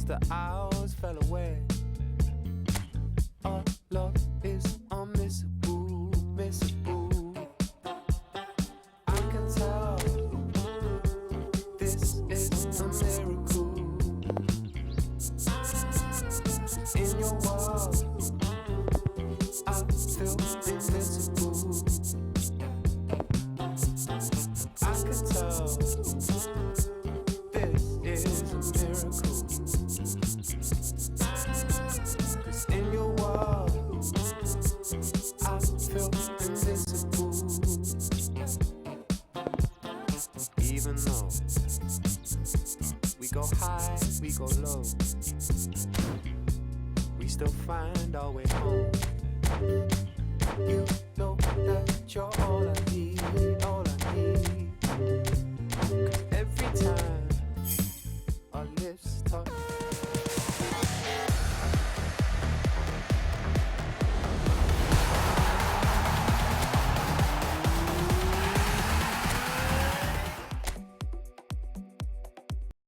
as the hours fell away. Our love is unmissable, missable. I can tell this is a miracle. In your world, I feel invincible. I can tell this is a miracle. 'Cause in your world, I feel invincible. Even though we go high, we go low, we still find our way home. You know that you're all I need, all I need. 'Cause every time